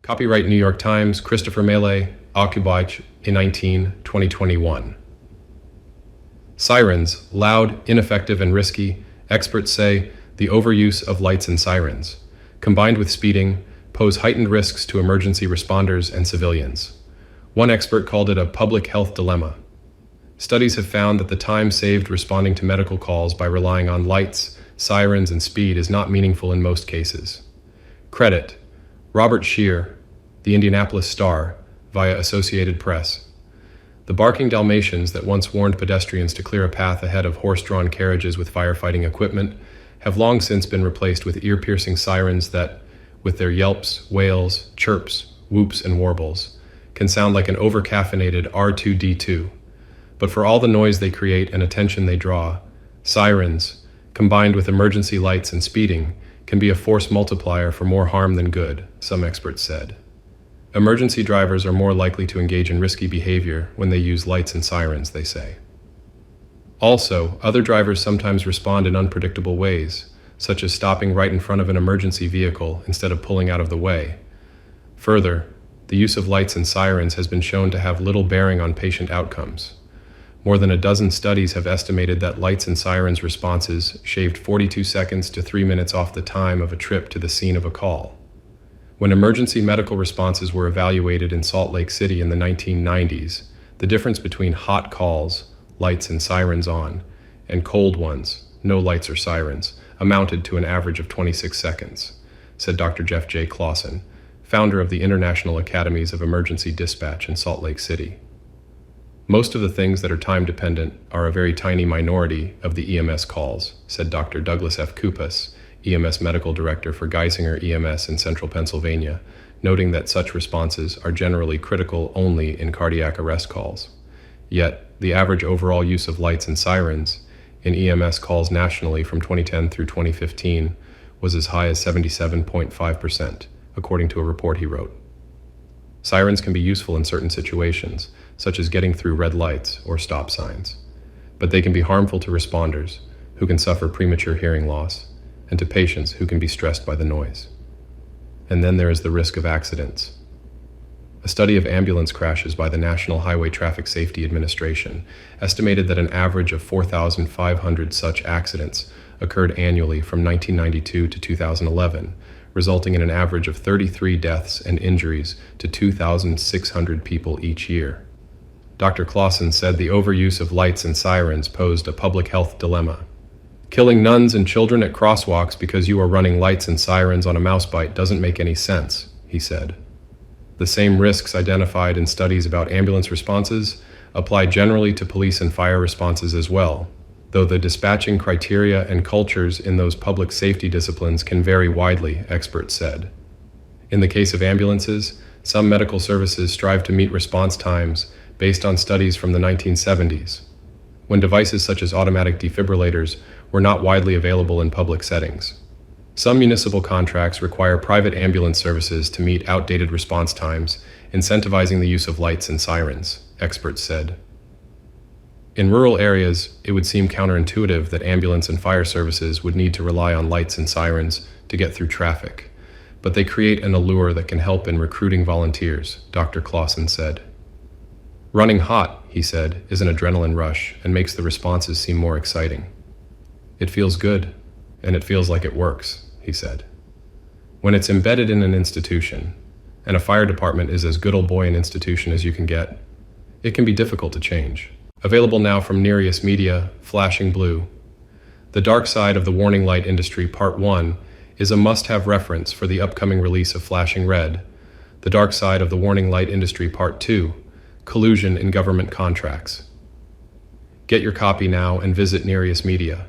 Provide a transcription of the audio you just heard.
Copyright New York Times, Christopher Mele, Aggitation, 2021. Sirens, loud, ineffective, and risky. Experts say the overuse of lights and sirens, combined with speeding, pose heightened risks to emergency responders and civilians. One expert called it a public health dilemma. Studies have found that the time saved responding to medical calls by relying on lights, sirens, and speed is not meaningful in most cases. Credit: Robert Shear, The Indianapolis Star, via Associated Press. The barking Dalmatians that once warned pedestrians to clear a path ahead of horse-drawn carriages with firefighting equipment have long since been replaced with ear-piercing sirens that, with their yelps, wails, chirps, whoops, and warbles, can sound like an over-caffeinated R2-D2. But for all the noise they create and attention they draw, sirens, combined with emergency lights and speeding, can be a force multiplier for more harm than good, some experts said. Emergency drivers are more likely to engage in risky behavior when they use lights and sirens, they say. Also, other drivers sometimes respond in unpredictable ways, such as stopping right in front of an emergency vehicle instead of pulling out of the way. Further, the use of lights and sirens has been shown to have little bearing on patient outcomes. More than a dozen studies have estimated that lights and sirens responses shaved 42 seconds to 3 minutes off the time of a trip to the scene of a call. When emergency medical responses were evaluated in Salt Lake City in the 1990s, the difference between hot calls, lights and sirens on, and cold ones, no lights or sirens, amounted to an average of 26 seconds, said Dr. Jeff J. Clausen, founder of the International Academies of Emergency Dispatch in Salt Lake City. Most of the things that are time-dependent are a very tiny minority of the EMS calls, said Dr. Douglas F. Kupas, EMS Medical Director for Geisinger EMS in Central Pennsylvania, noting that such responses are generally critical only in cardiac arrest calls. Yet, the average overall use of lights and sirens in EMS calls nationally from 2010 through 2015 was as high as 77.5%, according to a report he wrote. Sirens can be useful in certain situations, such as getting through red lights or stop signs, but they can be harmful to responders, who can suffer premature hearing loss, and to patients who can be stressed by the noise. And then there is the risk of accidents. A study of ambulance crashes by the National Highway Traffic Safety Administration estimated that an average of 4,500 such accidents occurred annually from 1992 to 2011, resulting in an average of 33 deaths and injuries to 2,600 people each year. Dr. Clausen said the overuse of lights and sirens posed a public health dilemma. Killing nuns and children at crosswalks because you are running lights and sirens on a mouse bite doesn't make any sense, he said. The same risks identified in studies about ambulance responses apply generally to police and fire responses as well, though the dispatching criteria and cultures in those public safety disciplines can vary widely, experts said. In the case of ambulances, some medical services strive to meet response times based on studies from the 1970s, when devices such as automatic defibrillators were not widely available in public settings. Some municipal contracts require private ambulance services to meet outdated response times, incentivizing the use of lights and sirens, experts said. In rural areas, it would seem counterintuitive that ambulance and fire services would need to rely on lights and sirens to get through traffic, but they create an allure that can help in recruiting volunteers, Dr. Clausen said. Running hot, he said, is an adrenaline rush and makes the responses seem more exciting. It feels good, and it feels like it works, he said. When it's embedded in an institution, and a fire department is as good old boy an institution as you can get, it can be difficult to change. Available now from Nereus Media, Flashing Blue. The Dark Side of the Warning Light Industry Part 1 is a must-have reference for the upcoming release of Flashing Red, The Dark Side of the Warning Light Industry Part 2, Collusion in Government Contracts. Get your copy now and visit Nereus Media.